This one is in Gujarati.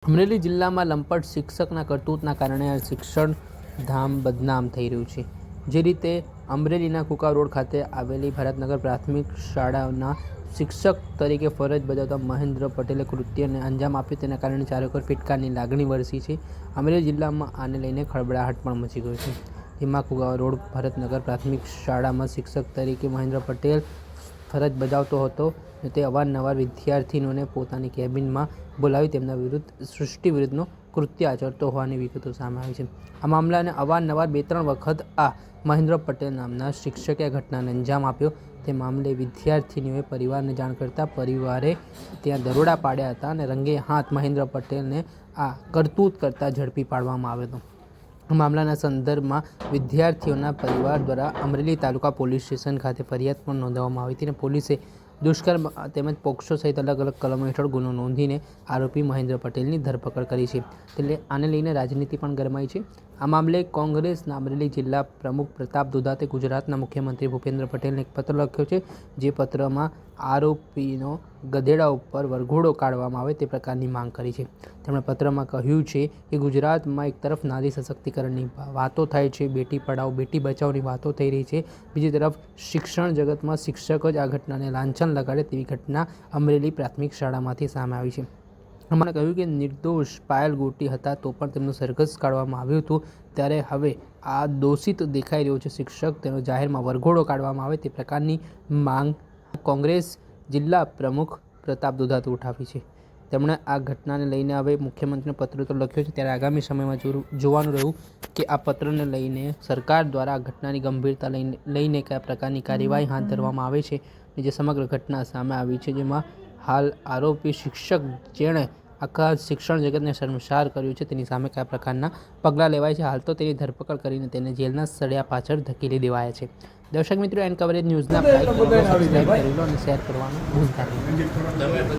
અમરેલી જિલ્લામાં લંપટ શિક્ષકના કરતૂતના કારણે શિક્ષણ ધામ બદનામ થઈ રહ્યું છે। જે રીતે અમરેલીના કુકા રોડ ખાતે આવેલી ભરતનગર પ્રાથમિક શાળાના શિક્ષક તરીકે ફરજ બજાવતા મહેન્દ્ર પટેલે કૃત્યને અંજામ આપ્યું, તેના કારણે ચારેકોર ફિટકારની લાગણી વરસી છે। અમરેલી જિલ્લામાં આને લઈને ખળબળાહટ પણ મચી ગઈ છે। જેમાં કુકા રોડ ભરતનગર પ્રાથમિક શાળામાં શિક્ષક તરીકે મહેન્દ્ર પટેલ ફરજ બજાવતો હતો। તે અવારનવાર વિદ્યાર્થીઓને પોતાની કેબિનમાં બોલાવી તેમના વિરુદ્ધ સૃષ્ટિ વિરુદ્ધનો કૃત્ય આચરતો હોવાની વિગતો સામે આવી છે। આ મામલાને અવારનવાર 2-3 વખત આ મહેન્દ્ર પટેલ નામના શિક્ષકે આ ઘટનાને અંજામ આપ્યો। તે મામલે વિદ્યાર્થીનીઓએ પરિવારને જાણ કરતા પરિવારે ત્યાં દરોડા પાડ્યા હતા અને રંગે હાથ મહેન્દ્ર પટેલને આ કરતૂત કરતા ઝડપી પાડવામાં આવ્યો હતો। આ મામલાના સંદર્ભમાં વિદ્યાર્થીઓના પરિવાર દ્વારા અમરેલી તાલુકા પોલીસ સ્ટેશન ખાતે ફરિયાદ પણ નોંધાવવામાં આવી હતી અને પોલીસે દુષ્કર્મ તેમજ પોક્સો સહિત અલગ અલગ કલમો હેઠળ ગુનો નોંધીને આરોપી મહેન્દ્ર પટેલની ધરપકડ કરી છે। એટલે આને લઈને રાજનીતિ પણ ગરમાઈ છે। આ મામલે કોંગ્રેસના અમરેલી જિલ્લા પ્રમુખ પ્રતાપ દુધાતે ગુજરાતના મુખ્યમંત્રી ભૂપેન્દ્ર પટેલને એક પત્ર લખ્યો છે। જે પત્રમાં આરોપીનો ગધેડા ઉપર વરઘોડો કાઢવામાં આવે તે પ્રકારની માંગ કરી છે। તેમણે પત્રમાં કહ્યું છે કે ગુજરાતમાં એક તરફ નારી સશક્તિકરણની વાતો થાય છે, બેટી પઢાઓ બેટી બચાવોની વાતો થઈ રહી છે, બીજી તરફ શિક્ષણ જગતમાં શિક્ષક જ આ ઘટનાને લાંછન લગાડે તેવી ઘટના અમરેલી પ્રાથમિક શાળામાંથી સામે આવી છે। એમણે કહ્યું કે નિર્દોષ પાયલ ગોટી હતા તો પણ તેમનું સરઘસ કાઢવામાં આવ્યું હતું, ત્યારે હવે આ દોષિત દેખાઈ રહ્યો છે શિક્ષક, તેનો જાહેરમાં વરઘોડો કાઢવામાં આવે તે પ્રકારની માંગ કોંગ્રેસ જિલ્લા પ્રમુખ પ્રતાપ દુધાતે ઉઠાવી છે। તેમણે આ ઘટનાને લઈને હવે મુખ્યમંત્રીને પત્ર તો લખ્યો છે, ત્યારે આગામી સમયમાં જોવાનું રહ્યું કે આ પત્રને લઈને સરકાર દ્વારા આ ઘટનાની ગંભીરતા લઈને કયા પ્રકારની કાર્યવાહી હાથ ધરવામાં આવે છે। જે સમગ્ર ઘટના સામે આવી છે, જેમાં હાલ આરોપી શિક્ષક જેણે આખા શિક્ષણ જગતને શર્મસાર કર્યું છે તેની સામે કયા પ્રકારના પગલાં લેવાય છે। હાલ તો તેની ધરપકડ કરીને તેને જેલના સળિયા પાછળ ધકેલી દેવાયા છે। દર્શક મિત્રો, એન કવરેજ ન્યૂઝના સબસ્ક્રાઇબ કરી લો અને શેર કરવાનું ભૂલતા નહીં।